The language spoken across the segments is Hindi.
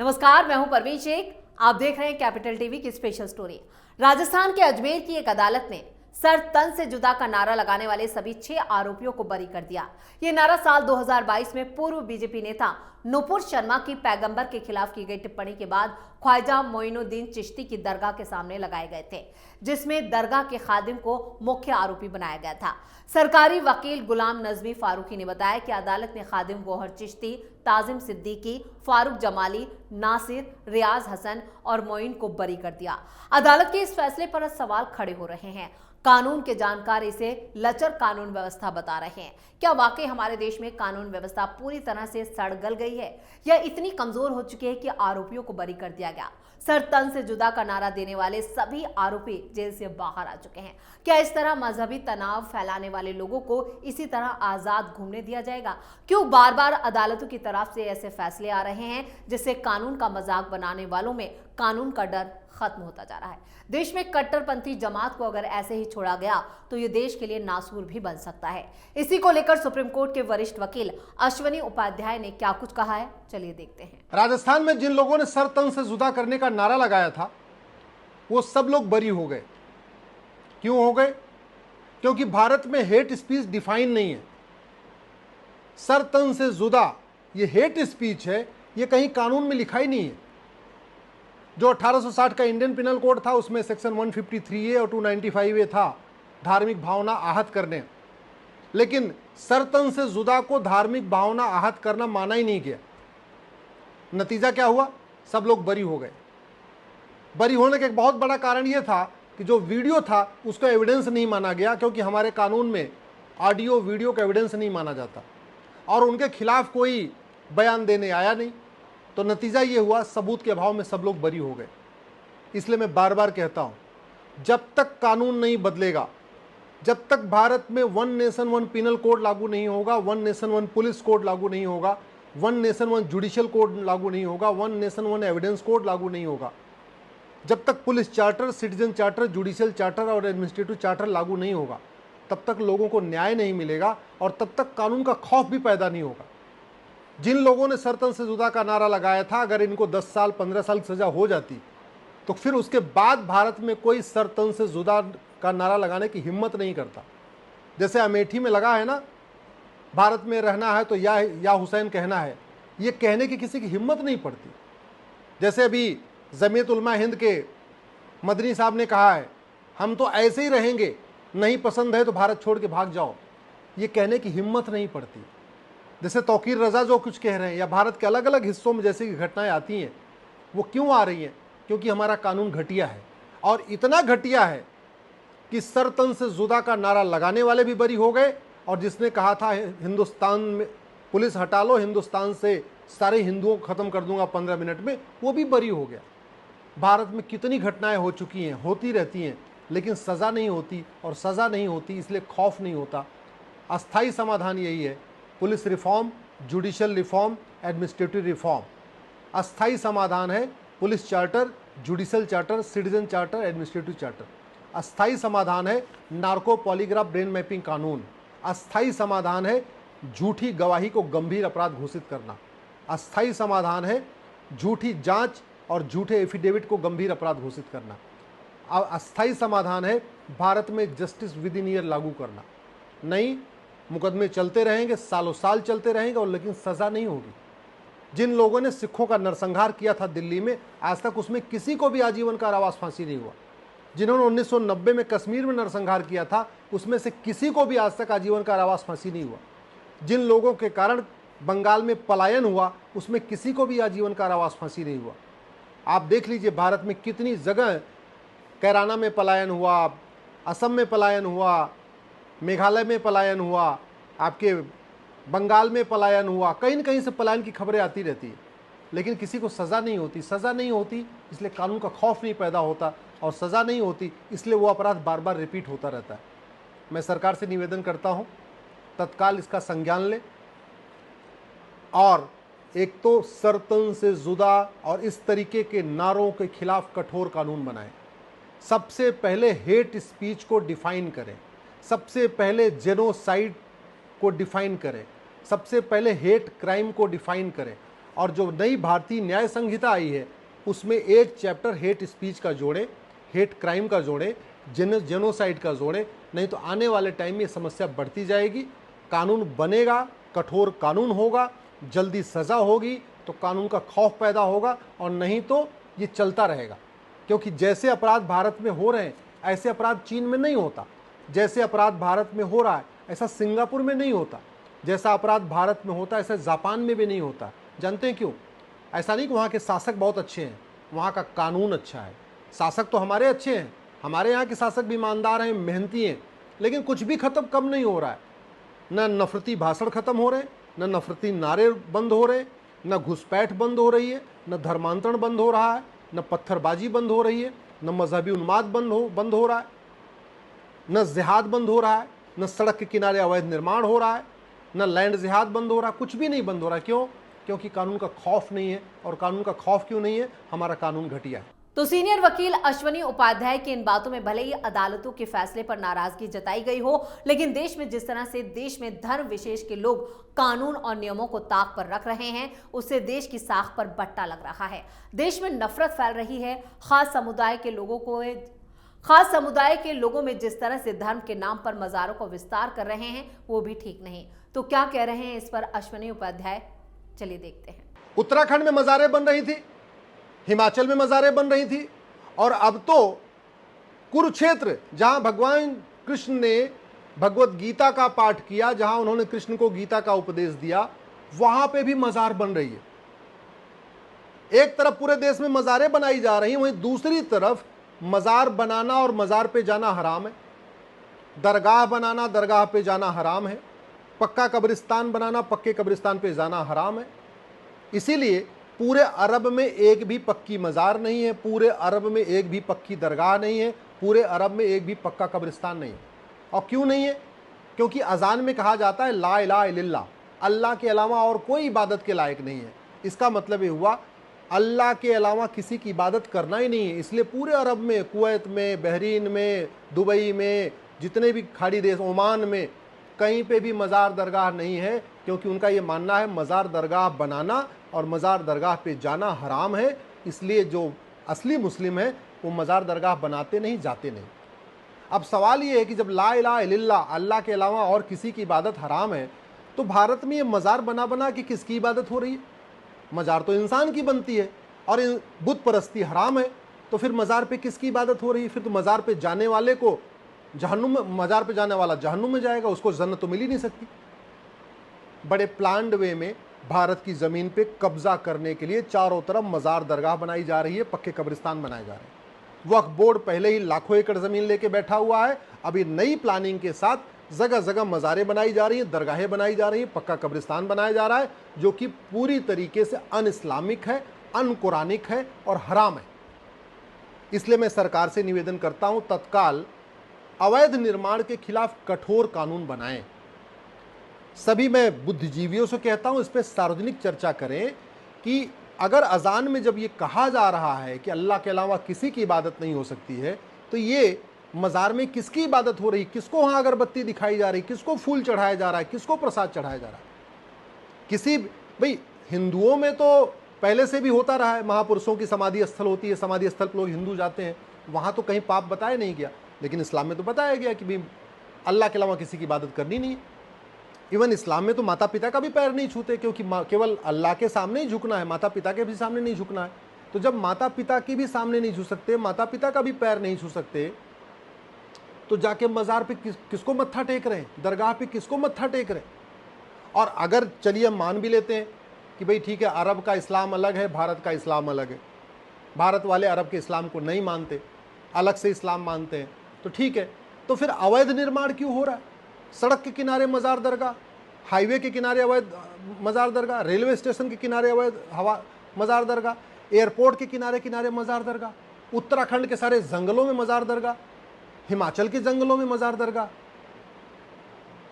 नमस्कार, मैं हूं परवीन शेख। आप देख रहे हैं कैपिटल टीवी की स्पेशल स्टोरी। राजस्थान के अजमेर की एक अदालत ने सर तन से जुदा का नारा लगाने वाले सभी 6 आरोपियों को बरी कर दिया। ये नारा साल 2022 में पूर्व बीजेपी नेता नुपुर शर्मा की पैगंबर के खिलाफ की गई टिप्पणी के बाद ख्वाजा मोइनुद्दीन चिश्ती की दरगाह के सामने लगाए गए थे, जिसमें दरगाह के खादिम को मुख्य आरोपी बनाया गया था। सरकारी वकील गुलाम नजमी फारूकी ने बताया कि अदालत ने खादिम गोहर चिश्ती, ताजिम सिद्दीकी, फारूक जमाली, नासिर, रियाज हसन और मोइन को बरी कर दिया। अदालत के इस फैसले पर सवाल खड़े हो रहे हैं। कानून के जानकार इसे लचर कानून व्यवस्था बता रहे हैं। क्या वाकई हमारे देश में कानून व्यवस्था पूरी तरह से सड़-गल गई है या इतनी कमजोर हो चुकी है कि आरोपियों को बरी कर दिया गया? सर तन से जुदा का नारा देने वाले सभी आरोपी जेल से बाहर आ चुके हैं। क्या इस तरह मजहबी तनाव फैलाने वाले लोगों को इसी तरह आजाद घूमने दिया जाएगा? क्यों बार बार अदालतों की तरफ से ऐसे फैसले आ रहे हैं जिससे कानून का मजाक बनाने वालों में कानून का डर खत्म होता जा रहा है? देश में कट्टरपंथी जमात को अगर ऐसे ही छोड़ा गया तो ये देश के लिए नासूर भी बन सकता है। इसी को लेकर सुप्रीम कोर्ट के वरिष्ठ वकील अश्वनी उपाध्याय ने क्या कुछ कहा है, चलिए देखते हैं। राजस्थान में जिन लोगों ने सर तन से जुदा करने का नारा लगाया था वो सब लोग बरी हो गए। क्यों हो गए? क्योंकि भारत में हेट स्पीच डिफाइन नहीं है। सर तन से जुदा ये हेट स्पीच है, ये कहीं कानून में लिखा ही नहीं है। जो 1860 का इंडियन पिनल कोड था उसमें सेक्शन 153A और 295A था, धार्मिक भावना आहत करने। लेकिन सरतन से जुदा को धार्मिक भावना आहत करना माना ही नहीं गया। नतीजा क्या हुआ? सब लोग बरी हो गए। बरी होने का एक बहुत बड़ा कारण यह था कि जो वीडियो था उसका एविडेंस नहीं माना गया, क्योंकि हमारे कानून में ऑडियो वीडियो का एविडेंस नहीं माना जाता, और उनके खिलाफ कोई बयान देने आया नहीं। तो नतीजा ये हुआ, सबूत के अभाव में सब लोग बरी हो गए। इसलिए मैं बार बार कहता हूँ, जब तक कानून नहीं बदलेगा, जब तक भारत में 1 नेशन 1 पिनल कोड लागू नहीं होगा, 1 नेशन 1 पुलिस कोड लागू नहीं होगा, 1 नेशन 1 जुडिशियल कोड लागू नहीं होगा, 1 नेशन 1 एविडेंस कोड लागू नहीं होगा, जब तक police charter, citizen charter, judicial charter और एडमिनिस्ट्रेटिव चार्टर लागू नहीं होगा, तब तक लोगों को न्याय नहीं मिलेगा और तब तक कानून का खौफ भी पैदा नहीं होगा। जिन लोगों ने सरतन से जुदा का नारा लगाया था, अगर इनको 10 साल 15 साल की सजा हो जाती तो फिर उसके बाद भारत में कोई सरतन से जुदा का नारा लगाने की हिम्मत नहीं करता। जैसे अमेठी में लगा है ना, भारत में रहना है तो या हुसैन कहना है, ये कहने की किसी की हिम्मत नहीं पड़ती। जैसे अभी जमीयत उलमा हिंद के मदनी साहब ने कहा है, हम तो ऐसे ही रहेंगे, नहीं पसंद है तो भारत छोड़ के भाग जाओ, ये कहने की हिम्मत नहीं पड़ती। जैसे तौकीर रजा जो कुछ कह रहे हैं, या भारत के अलग अलग हिस्सों में जैसे कि घटनाएं आती हैं, वो क्यों आ रही हैं? क्योंकि हमारा कानून घटिया है, और इतना घटिया है कि सरतन से जुदा का नारा लगाने वाले भी बरी हो गए, और जिसने कहा था हिंदुस्तान में पुलिस हटा लो, हिंदुस्तान से सारे हिंदुओं को ख़त्म कर दूंगा 15 मिनट में, वो भी बरी हो गया। भारत में कितनी घटनाएं हो चुकी हैं, होती रहती हैं, लेकिन सज़ा नहीं होती, और सज़ा नहीं होती इसलिए खौफ नहीं होता। अस्थाई समाधान यही है, police reform, judicial reform, administrative reform. अस्थाई समाधान है police charter, judicial charter, citizen charter, administrative charter. अस्थाई समाधान है नार्को पॉलीग्राफ ब्रेन मैपिंग कानून। अस्थाई समाधान है झूठी गवाही को गंभीर अपराध घोषित करना। अस्थाई समाधान है झूठी जांच और झूठे एफिडेविट को गंभीर अपराध घोषित करना। अस्थाई समाधान है भारत में जस्टिस विद इन ईयर लागू करना। नहीं, मुकदमे चलते रहेंगे, सालों साल चलते रहेंगे, और लेकिन सज़ा नहीं होगी। जिन लोगों ने सिखों का नरसंहार किया था दिल्ली में, आज तक उसमें किसी को भी आजीवन कारावास फांसी नहीं हुआ। जिन्होंने 1990 में कश्मीर में नरसंहार किया था, उसमें से किसी को भी आज तक आजीवन कारावास फांसी नहीं हुआ। जिन लोगों के कारण बंगाल में पलायन हुआ, उसमें किसी को भी आजीवन कारावास फांसी नहीं हुआ। आप देख लीजिए भारत में कितनी जगह कैराना में पलायन हुआ, असम में पलायन हुआ, मेघालय में पलायन हुआ, आपके बंगाल में पलायन हुआ, कहीं न कहीं से पलायन की खबरें आती रहती है, लेकिन किसी को सज़ा नहीं होती। सज़ा नहीं होती इसलिए कानून का खौफ नहीं पैदा होता, और सज़ा नहीं होती इसलिए वो अपराध बार बार रिपीट होता रहता है। मैं सरकार से निवेदन करता हूँ, तत्काल इसका संज्ञान ले, और एक तो सरतन से जुदा और इस तरीके के नारों के खिलाफ कठोर कानून बनाएं। सबसे पहले हेट स्पीच को डिफाइन करें, सबसे पहले जेनोसाइड को डिफाइन करें, सबसे पहले हेट क्राइम को डिफाइन करें, और जो नई भारतीय न्याय संहिता आई है उसमें एक चैप्टर हेट स्पीच का जोड़े, हेट क्राइम का जोड़े, जेनोसाइड का जोड़े, नहीं तो आने वाले टाइम में ये समस्या बढ़ती जाएगी। कानून बनेगा, कठोर कानून होगा, जल्दी सज़ा होगी तो कानून का खौफ पैदा होगा, और नहीं तो ये चलता रहेगा। क्योंकि जैसे अपराध भारत में हो रहे हैं ऐसे अपराध चीन में नहीं होता, जैसे अपराध भारत में हो रहा है ऐसा सिंगापुर में नहीं होता, जैसा अपराध भारत में होता है ऐसा जापान में भी नहीं होता। जानते हैं क्यों? ऐसा नहीं कि वहाँ के शासक बहुत अच्छे हैं, वहाँ का कानून अच्छा है। शासक तो हमारे अच्छे हैं, हमारे यहाँ के शासक भी ईमानदार हैं, मेहनती हैं, लेकिन कुछ भी खत्म कम नहीं हो रहा है। न नफरती भाषण खत्म हो रहे, न नफरती नारे बंद हो रहे, न घुसपैठ बंद हो रही है, न धर्मांतरण बंद हो रहा है, न पत्थरबाजी बंद हो रही है, न मजहबी उन्माद बंद हो रहा है, न जिहाद बंद हो रहा है, न सड़क के किनारे अवैध निर्माण हो रहा है, न लैंड जिहाद बंद हो रहा है, कुछ भी नहीं बंद हो रहा है। क्यों? क्योंकि कानून का खौफ नहीं है। और कानून का खौफ क्यों नहीं है? हमारा कानून घटिया है। तो सीनियर वकील अश्वनी उपाध्याय की इन बातों में भले ही अदालतों के फैसले पर नाराजगी जताई गई हो, लेकिन देश में जिस तरह से देश में धर्म विशेष के लोग कानून और नियमों को ताक पर रख रहे हैं, उससे देश की साख पर बट्टा लग रहा है। देश में नफरत फैल रही है। खास समुदाय के लोगों में जिस तरह से धर्म के नाम पर मजारों को विस्तार कर रहे हैं वो भी ठीक नहीं। तो क्या कह रहे हैं इस पर अश्वनी उपाध्याय, चलिए देखते हैं। उत्तराखंड में मज़ारें बन रही थी, हिमाचल में मज़ारें बन रही थी, और अब तो कुरुक्षेत्र, जहां भगवान कृष्ण ने भगवत गीता का पाठ किया, जहां उन्होंने कृष्ण को गीता का उपदेश दिया, वहां पे भी मज़ार बन रही है। एक तरफ पूरे देश में मज़ारें बनाई जा रही हैं, वहीं दूसरी तरफ मज़ार बनाना और मज़ार पे जाना हराम है, दरगाह बनाना दरगाह पे जाना हराम है, पक्का कब्रिस्तान बनाना पक्के कब्रिस्तान पे जाना हराम है। इसीलिए पूरे अरब में एक भी पक्की मज़ार नहीं है, पूरे अरब में एक भी पक्की दरगाह नहीं है, पूरे अरब में एक भी पक्का कब्रिस्तान नहीं है। और क्यों नहीं है? क्योंकि अजान में कहा जाता है ला इलाहा इल्लल्लाह, अल्लाह के अलावा और कोई इबादत के लायक नहीं है। इसका मतलब ये हुआ अल्लाह के अलावा किसी की इबादत करना ही नहीं है। इसलिए पूरे अरब में, कुवैत में, बहरीन में, दुबई में, जितने भी खाड़ी देश, ओमान में, कहीं पे भी मज़ार दरगाह नहीं है, क्योंकि उनका ये मानना है मज़ार दरगाह बनाना और मज़ार दरगाह पे जाना हराम है। इसलिए जो असली मुस्लिम है वो मज़ार दरगाह बनाते नहीं, जाते नहीं। अब सवाल ये है कि जब ला इलाहा इल्लल्लाह, अल्लाह के अलावा और किसी की इबादत हराम है, तो भारत में ये मज़ार बना बना के किसकी इबादत हो रही है? मज़ार तो इंसान की बनती है, और बुत परस्ती हराम है, तो फिर मज़ार पे किसकी इबादत हो रही है? फिर तो मज़ार पे जाने वाले को जहन्नुम में, मज़ार पे जाने वाला जहन्नुम में जाएगा, उसको जन्नत तो मिल ही नहीं सकती। बड़े प्लान्ड वे में भारत की ज़मीन पे कब्जा करने के लिए चारों तरफ मज़ार दरगाह बनाई जा रही है, पक्के कब्रिस्तान बनाए जा रहे हैं। वक्फ बोर्ड पहले ही लाखों एकड़ ज़मीन लेके बैठा हुआ है, अभी नई प्लानिंग के साथ जगह जगह मज़ारें बनाई जा रही हैं, दरगाहें बनाई जा रही हैं, पक्का कब्रिस्तान बनाया जा रहा है, जो कि पूरी तरीके से अन इस्लामिक है, अन कुरानिक है और हराम है। इसलिए मैं सरकार से निवेदन करता हूं, तत्काल अवैध निर्माण के खिलाफ कठोर कानून बनाएं। सभी मैं बुद्धिजीवियों से कहता हूं, इस पर सार्वजनिक चर्चा करें कि अगर अजान में जब ये कहा जा रहा है कि अल्लाह के अलावा किसी की इबादत नहीं हो सकती है, तो ये मज़ार में किसकी इबादत हो रही, किसको वहाँ अगरबत्ती दिखाई जा रही, किसको फूल चढ़ाया जा रहा है, किसको प्रसाद चढ़ाया जा रहा है? किसी, भाई हिंदुओं में तो पहले से भी होता रहा है, महापुरुषों की समाधि स्थल होती है, समाधि स्थल पर लोग हिंदू जाते हैं, वहाँ तो कहीं पाप बताया नहीं गया, लेकिन इस्लाम में तो बताया गया कि भाई अल्लाह के अलावा किसी की इबादत करनी नहीं है। इवन इस्लाम में तो माता पिता का भी पैर नहीं छूते, क्योंकि केवल अल्लाह के सामने ही झुकना है, माता पिता के भी सामने नहीं झुकना है। तो जब माता पिता के भी सामने नहीं झुक सकते, माता पिता का भी पैर नहीं छू सकते, तो जाके मज़ार पे किसको मत्था टेक रहे हैं, दरगाह पे किसको मत्था टेक रहे हैं? और अगर चलिए हम मान भी लेते हैं कि भाई ठीक है, अरब का इस्लाम अलग है, भारत का इस्लाम अलग है, भारत वाले अरब के इस्लाम को नहीं मानते, अलग से इस्लाम मानते हैं, तो ठीक है, तो फिर अवैध निर्माण क्यों हो रहा है? सड़क के किनारे मज़ार दरगाह, हाईवे के किनारे अवैध मज़ार दरगाह, रेलवे स्टेशन के किनारे अवैध मज़ार दरगाह, एयरपोर्ट के किनारे किनारे मज़ार दरगाह, उत्तराखंड के सारे जंगलों में मज़ार दरगाह, हिमाचल के जंगलों में मज़ार दरगाह।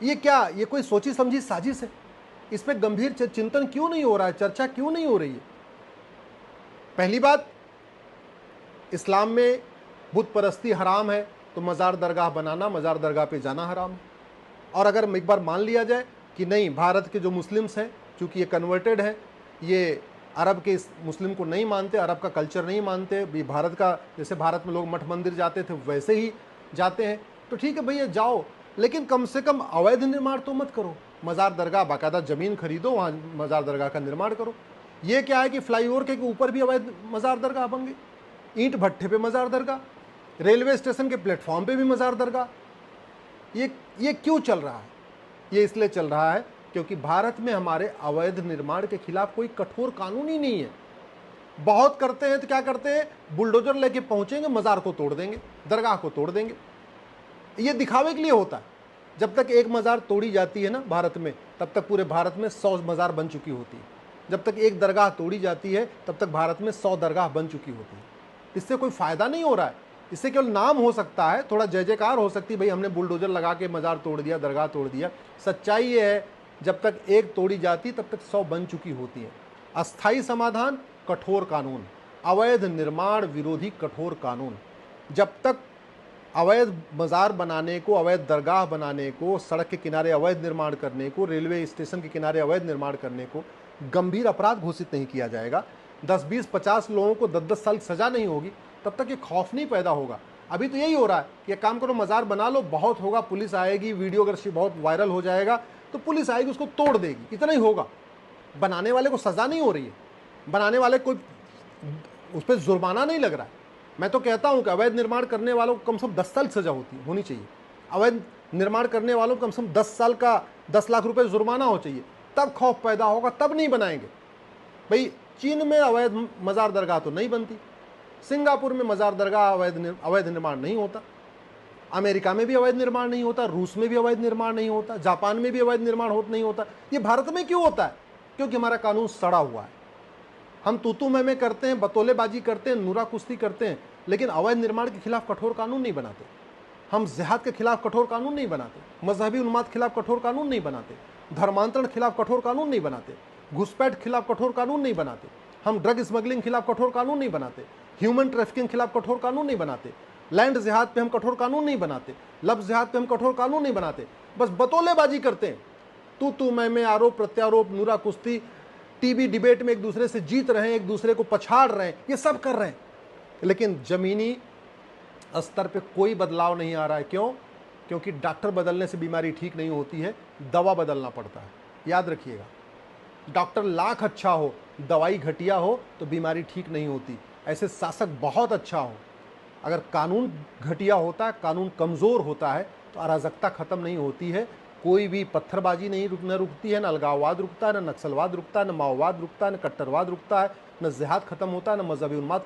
ये क्या, ये कोई सोची समझी साजिश है? इस पर गंभीर चिंतन क्यों नहीं हो रहा है, चर्चा क्यों नहीं हो रही है? पहली बात, इस्लाम में बुत परस्ती हराम है, तो मज़ार दरगाह बनाना, मज़ार दरगाह पे जाना हराम है। और अगर एक बार मान लिया जाए कि नहीं, भारत के जो मुस्लिम्स हैं, चूँकि ये कन्वर्टेड हैं, ये अरब के इस मुस्लिम को नहीं मानते, अरब का कल्चर नहीं मानते, भी भारत का, जैसे भारत में लोग मठ मंदिर जाते थे वैसे ही जाते हैं, तो ठीक है भैया जाओ, लेकिन कम से कम अवैध निर्माण तो मत करो। मज़ार दरगाह बाकायदा ज़मीन खरीदो, वहाँ मज़ार दरगाह का निर्माण करो। ये क्या है कि फ्लाईओवर के ऊपर भी अवैध मज़ार दरगाह बन गई, ईंट भट्ठे पे मज़ार दरगाह, रेलवे स्टेशन के प्लेटफॉर्म पे भी मज़ार दरगाह। ये क्यों चल रहा है? ये इसलिए चल रहा है क्योंकि भारत में हमारे अवैध निर्माण के खिलाफ कोई कठोर कानून ही नहीं है। बहुत करते हैं तो क्या करते हैं, बुलडोजर लेके पहुंचेंगे, मज़ार को तोड़ देंगे, दरगाह को तोड़ देंगे। ये दिखावे के लिए होता है। जब तक एक मज़ार तोड़ी जाती है ना भारत में, तब तक पूरे भारत में 100 मज़ार बन चुकी होती है। जब तक एक दरगाह तोड़ी जाती है तब तक भारत में 100 दरगाह बन चुकी होती है। इससे कोई फ़ायदा नहीं हो रहा है, इससे केवल नाम हो सकता है, थोड़ा जय जयकार हो सकती है, भाई हमने बुलडोजर लगा के मज़ार तोड़ दिया, दरगाह तोड़ दिया। सच्चाई ये है, जब तक एक तोड़ी जाती तब तक 100 बन चुकी होती है। अस्थायी समाधान, कठोर कानून, अवैध निर्माण विरोधी कठोर कानून। जब तक अवैध मज़ार बनाने को, अवैध दरगाह बनाने को, सड़क के किनारे अवैध निर्माण करने को, रेलवे स्टेशन के किनारे अवैध निर्माण करने को गंभीर अपराध घोषित नहीं किया जाएगा, 10, 20, 50 लोगों को 10-10 साल सज़ा नहीं होगी, तब तक ये खौफ नहीं पैदा होगा। अभी तो यही हो रहा है कि काम करो, मज़ार बना लो, बहुत होगा, पुलिस आएगी, वीडियो अगर बहुत वायरल हो जाएगा तो पुलिस आएगी, उसको तोड़ देगी, इतना ही होगा। बनाने वाले को सज़ा नहीं हो रही है, बनाने वाले कोई उस पर जुर्माना नहीं लग रहा है। मैं तो कहता हूं कि अवैध निर्माण करने वालों को कम से कम 10 साल सजा होनी चाहिए। अवैध निर्माण करने वालों को कम से कम 10 साल का 10 लाख रुपए जुर्माना हो चाहिए, तब खौफ पैदा होगा, तब नहीं बनाएंगे। भाई चीन में अवैध मज़ार दरगाह तो नहीं बनती, सिंगापुर में मज़ार दरगाह अवैध निर्माण नहीं होता, अमेरिका में भी अवैध निर्माण नहीं होता, रूस में भी अवैध निर्माण नहीं होता, जापान में भी अवैध निर्माण नहीं होता। ये भारत में क्यों होता है? क्योंकि हमारा कानून सड़ा हुआ है। हम तूतू में करते हैं, बतौलेबाजी करते हैं, नूरा कुश्ती करते हैं, लेकिन अवैध निर्माण के खिलाफ कठोर कानून नहीं बनाते। हम जिहाद के खिलाफ कठोर कानून नहीं बनाते, मजहबी उन्माद के खिलाफ कठोर कानून नहीं बनाते, धर्मांतरण के खिलाफ कठोर कानून नहीं बनाते, घुसपैठ के खिलाफ कठोर कानून नहीं बनाते, हम ड्रग स्मगलिंग के खिलाफ कठोर कानून नहीं बनाते, ह्यूमन ट्रैफिकिंग के खिलाफ कठोर कानून नहीं बनाते, लैंड जिहाद पे हम कठोर कानून नहीं बनाते, लफ्ज़ जिहाद पे हम कठोर कानून नहीं बनाते, बस बतौलेबाजी करते हैं। तू मैं, आरोप प्रत्यारोप, नूरा कुश्ती, टीवी डिबेट में एक दूसरे से जीत रहे हैं, एक दूसरे को पछाड़ रहे हैं, ये सब कर रहे हैं, लेकिन जमीनी स्तर पे कोई बदलाव नहीं आ रहा है। क्यों? क्योंकि डॉक्टर बदलने से बीमारी ठीक नहीं होती है, दवा बदलना पड़ता है। याद रखिएगा, डॉक्टर लाख अच्छा हो, दवाई घटिया हो तो बीमारी ठीक नहीं होती। ऐसे शासक बहुत अच्छा हो, अगर कानून घटिया होता है, कानून कमज़ोर होता है तो अराजकता ख़त्म नहीं होती है। कोई भी पत्थरबाजी नहीं रुकती है, न अलगाववाद रुकता है, न नक्सलवाद रुकता है, न माओवाद रुकता है, न कट्टरवाद रुकता है, न जिहाद खत्म होता है, न मजहबी उन्माद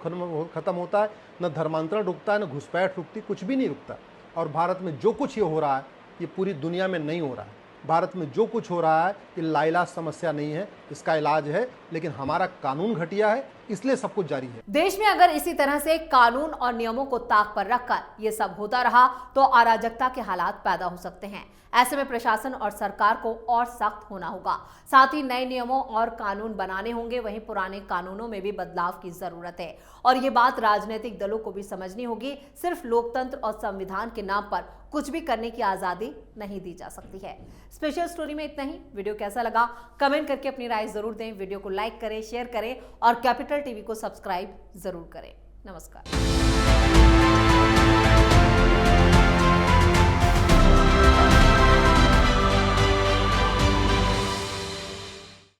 खत्म होता है, न धर्मांतरण रुकता है, न घुसपैठ रुकती, कुछ भी नहीं रुकता। और भारत में जो कुछ ये हो रहा है, ये पूरी दुनिया में नहीं हो रहा है। भारत में जो कुछ हो रहा है ये लाइलाज समस्या नहीं है, इसका इलाज है, लेकिन हमारा कानून घटिया है, इसलिए सब कुछ जारी है। देश में अगर इसी तरह से कानून और नियमों को ताक पर रखकर ये सब होता रहा तो अराजकता के हालात पैदा हो सकते हैं। ऐसे में प्रशासन और सरकार को और सख्त होना होगा, साथ ही नए नियमों और कानून बनाने होंगे। वहीं पुराने कानूनों में भी बदलाव की जरूरत है और ये बात राजनीतिक दलों को भी समझनी होगी। सिर्फ लोकतंत्र और संविधान के नाम पर कुछ भी करने की आजादी नहीं दी जा सकती है। स्पेशल स्टोरी में इतना ही। वीडियो कैसा लगा कमेंट करके अपनी राय जरूर दें। वीडियो को लाइक करें, शेयर करें और कैपिटल टीवी को सब्सक्राइब जरूर करें। नमस्कार।